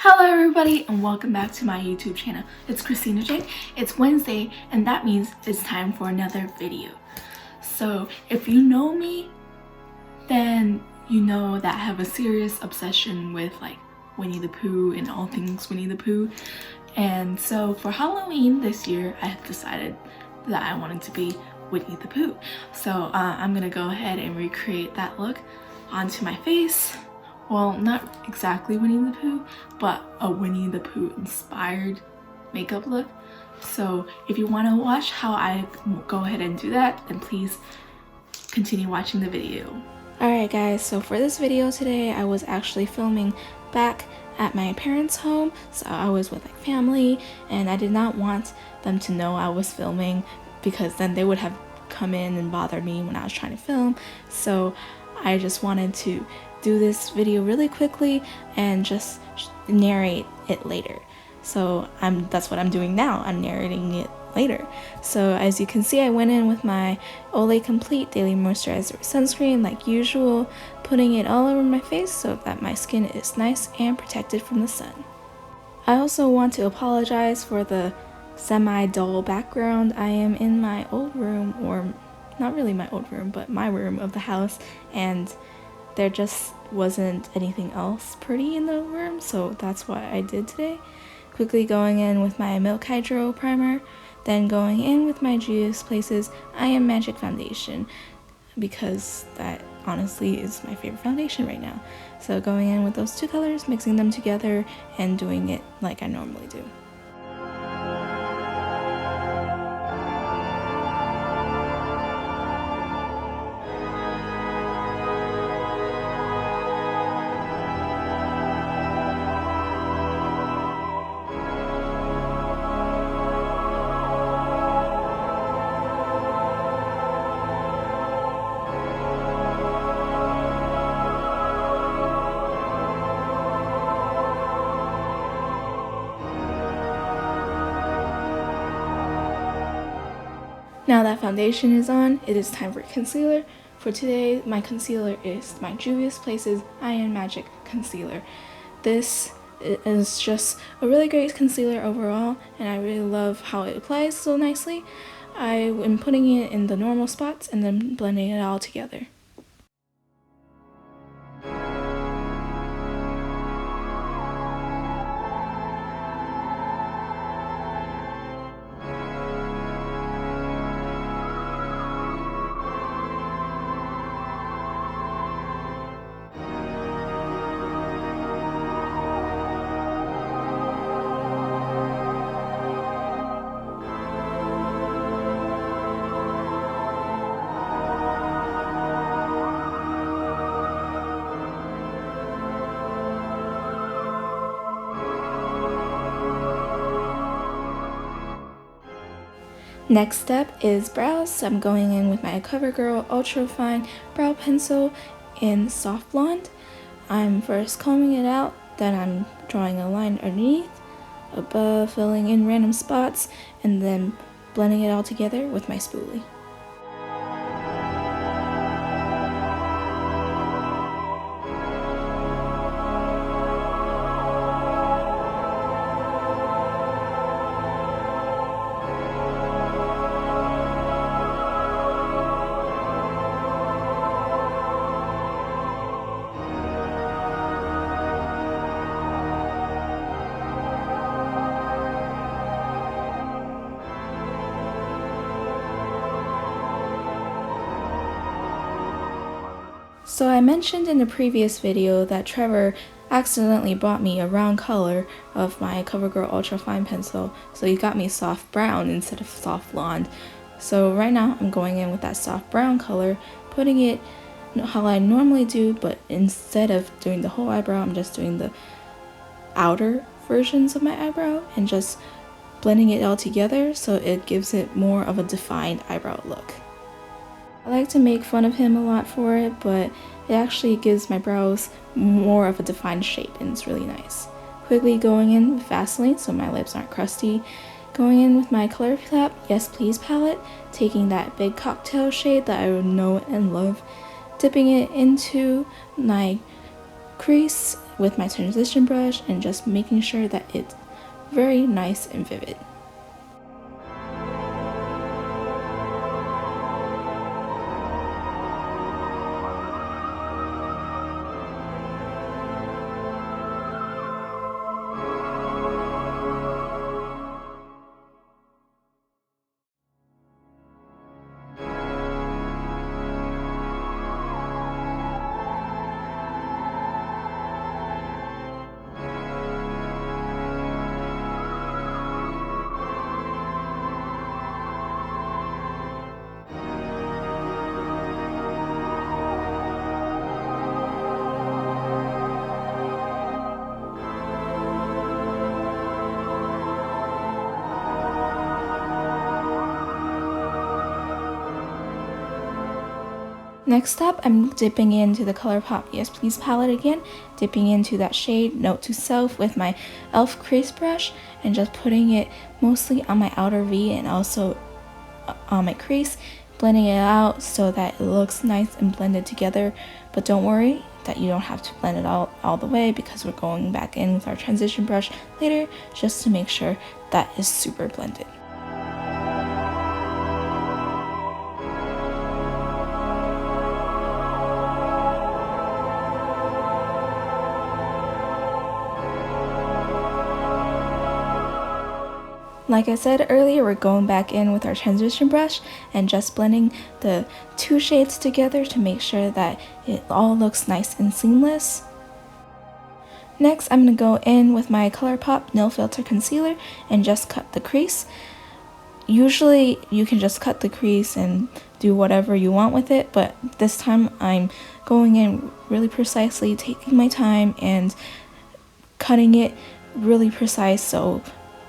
Hello everybody and welcome back to my YouTube channel. It's Christina J. It's Wednesday and that means it's time for another video. So if you know me, then you know that I have a serious obsession with like Winnie the Pooh and all things Winnie the Pooh. And so for Halloween this year, I have decided that I wanted to be Winnie the Pooh. So I'm gonna go ahead and recreate that look onto my face. Well, not exactly Winnie the Pooh, but a Winnie the Pooh inspired makeup look. So if you want to watch how I go ahead and do that, then please continue watching the video. Alright guys, so for this video today, I was actually filming back at my parents' home. So I was with like family and I did not want them to know I was filming because then they would have come in and bothered me when I was trying to film. So I just wanted to do this video really quickly and just narrate it later. So that's what I'm doing now. I'm narrating it later. So as you can see, I went in with my Olay Complete Daily Moisturizer Sunscreen like usual, putting it all over my face so that my skin is nice and protected from the sun. I also want to apologize for the semi-dull background. I am in my old room, or not really my old room, but my room of the house, and there just wasn't anything else pretty in the room, so that's what I did today. Quickly going in with my Milk Hydro Primer, then going in with my Juvia's Places I Am Magic Foundation, because that honestly is my favorite foundation right now. So going in with those two colors, mixing them together, and doing it like I normally do. Now that foundation is on, it is time for concealer. For today, my concealer is my Juvia's Places I Am Magic Concealer. This is just a really great concealer overall, and I really love how it applies so nicely. I am putting it in the normal spots and then blending it all together. Next step is brows. So I'm going in with my CoverGirl Ultra Fine Brow Pencil in Soft Blonde. I'm first combing it out, then I'm drawing a line underneath, above, filling in random spots, and then blending it all together with my spoolie. So I mentioned in the previous video that Trevor accidentally bought me a wrong color of my CoverGirl Ultra Fine Pencil, so he got me soft brown instead of soft blonde. So right now I'm going in with that soft brown color, putting it how I normally do, but instead of doing the whole eyebrow, I'm just doing the outer versions of my eyebrow and just blending it all together so it gives it more of a defined eyebrow look. I like to make fun of him a lot for it, but it actually gives my brows more of a defined shape and it's really nice. Quickly going in with Vaseline so my lips aren't crusty. Going in with my ColourPop Yes Please palette, taking that big cocktail shade that I know and love, dipping it into my crease with my transition brush and just making sure that it's very nice and vivid. Next up, I'm dipping into the ColourPop Yes Please palette again, dipping into that shade Note to Self with my e.l.f. crease brush and just putting it mostly on my outer V and also on my crease, blending it out so that it looks nice and blended together. But don't worry that you don't have to blend it all the way, because we're going back in with our transition brush later just to make sure that is super blended. Like I said earlier, we're going back in with our transition brush and just blending the two shades together to make sure that it all looks nice and seamless. Next, I'm going to go in with my ColourPop Nail Filter Concealer and just cut the crease. Usually you can just cut the crease and do whatever you want with it, but this time I'm going in really precisely, taking my time and cutting it really precise so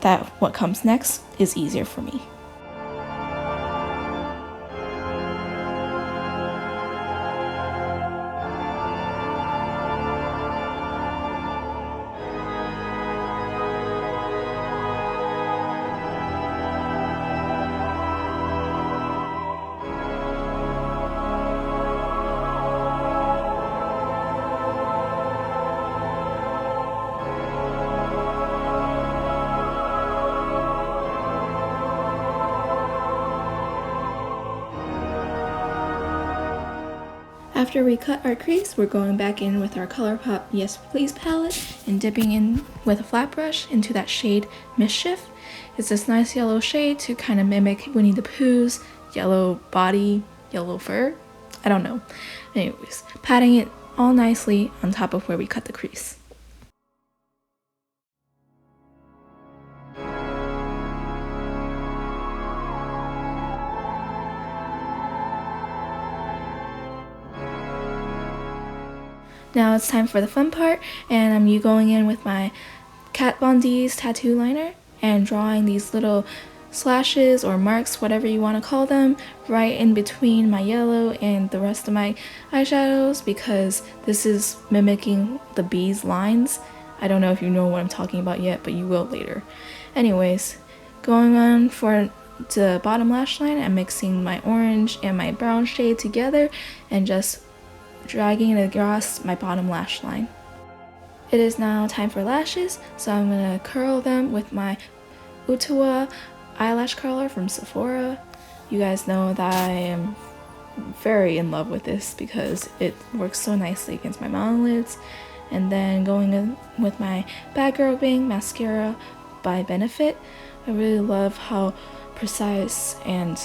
that what comes next is easier for me. After we cut our crease, we're going back in with our ColourPop Yes Please palette and dipping in with a flat brush into that shade Mischief. It's this nice yellow shade to kind of mimic Winnie the Pooh's yellow body, yellow fur. I don't know. Anyways, patting it all nicely on top of where we cut the crease. Now it's time for the fun part, and I'm going in with my Kat Von D's tattoo liner and drawing these little slashes or marks, whatever you want to call them, right in between my yellow and the rest of my eyeshadows, because this is mimicking the bee's lines. I don't know if you know what I'm talking about yet, but you will later. Anyways, going on for the bottom lash line, I'm mixing my orange and my brown shade together and just dragging it across my bottom lash line. It is now time for lashes, so I'm going to curl them with my Utua eyelash curler from Sephora. You guys know that I am very in love with this because it works so nicely against my monolids. And then going in with my Bad Girl Bang mascara by Benefit. I really love how precise and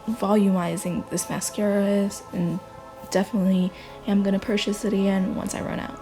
volumizing this mascara is, and definitely am going to purchase it again once I run out.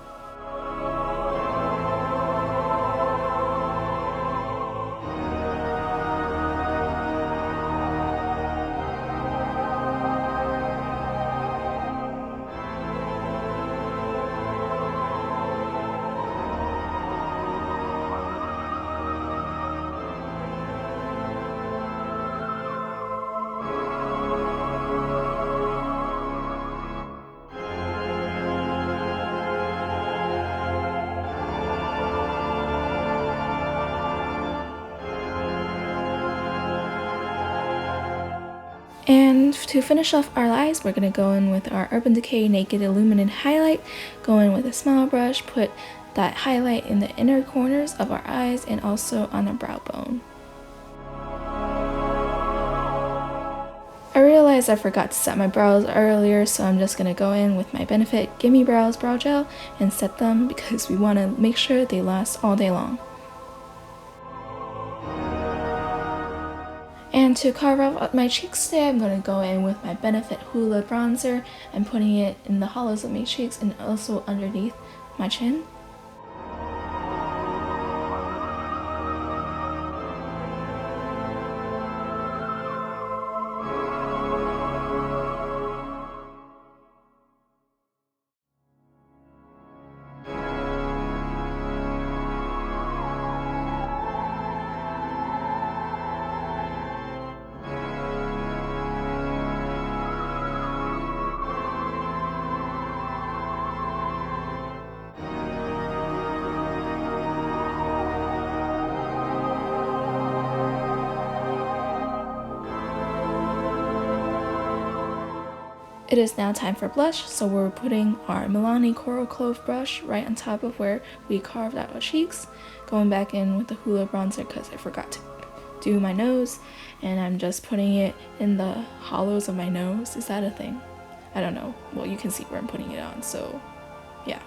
And to finish off our eyes, we're going to go in with our Urban Decay Naked Illuminate Highlight, go in with a small brush, put that highlight in the inner corners of our eyes and also on the brow bone. I realized I forgot to set my brows earlier, so I'm just going to go in with my Benefit Gimme Brows Brow Gel and set them because we want to make sure they last all day long. And to carve out my cheeks today, I'm going to go in with my Benefit Hoola Bronzer and putting it in the hollows of my cheeks and also underneath my chin. It is now time for blush, so we're putting our Milani Coral Clove brush right on top of where we carved out our cheeks, going back in with the Hoola bronzer because I forgot to do my nose, and I'm just putting it in the hollows of my nose. Is that a thing? I don't know. Well, you can see where I'm putting it on, so yeah.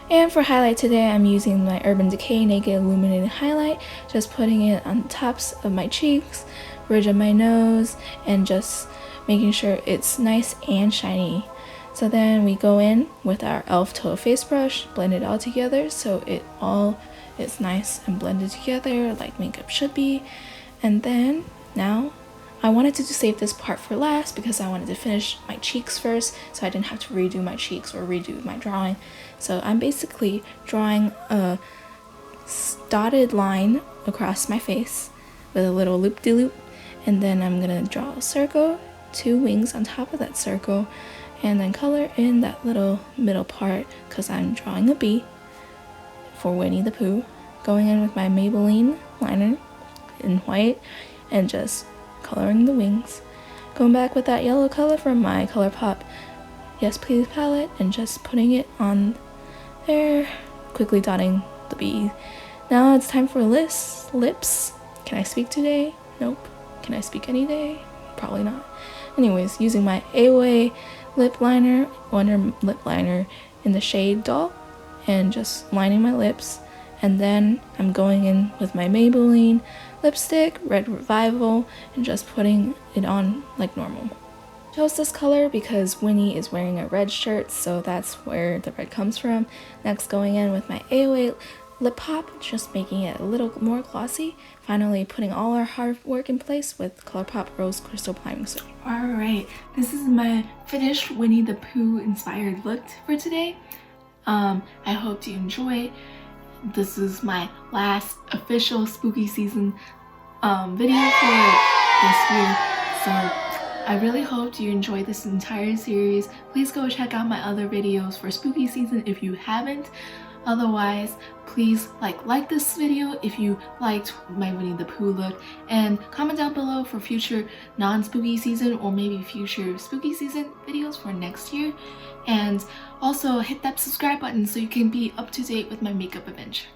And for highlight today, I'm using my Urban Decay Naked Illuminated Highlight, just putting it on the tops of my cheeks, bridge of my nose, and just making sure it's nice and shiny. So then we go in with our e.l.f. Total Face Brush, blend it all together so it all is nice and blended together like makeup should be. And then now I wanted to save this part for last because I wanted to finish my cheeks first so I didn't have to redo my cheeks or redo my drawing. So I'm basically drawing a dotted line across my face with a little loop-de-loop, and then I'm gonna draw a circle, 2 wings on top of that circle, and then color in that little middle part because I'm drawing a bee for Winnie the Pooh, going in with my Maybelline liner in white and just coloring the wings, going back with that yellow color from my ColourPop Yes Please palette and just putting it on there, quickly dotting the bee. Now it's time for lips. Can I speak today? Nope. Can I speak any day? Probably not. Anyways, using my AOA lip liner, Wonder Lip Liner in the shade Doll, and just lining my lips. And then I'm going in with my Maybelline lipstick, Red Revival, and just putting it on like normal. Chose this color because Winnie is wearing a red shirt, so that's where the red comes from. Next, going in with my AOA lip pop, just making it a little more glossy. Finally putting all our hard work in place with ColourPop Rose Crystal Priming Spray. Alright, this is my finished Winnie the Pooh inspired look for today. I hope you enjoy. This is my last official spooky season video for this year, so I really hope you enjoyed this entire series. Please go check out my other videos for spooky season if you haven't. Otherwise, please like this video if you liked my Winnie the Pooh look, and comment down below for future non-spooky season or maybe future spooky season videos for next year. And also hit that subscribe button so you can be up to date with my makeup adventure.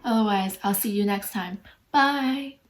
Otherwise, I'll see you next time. Bye!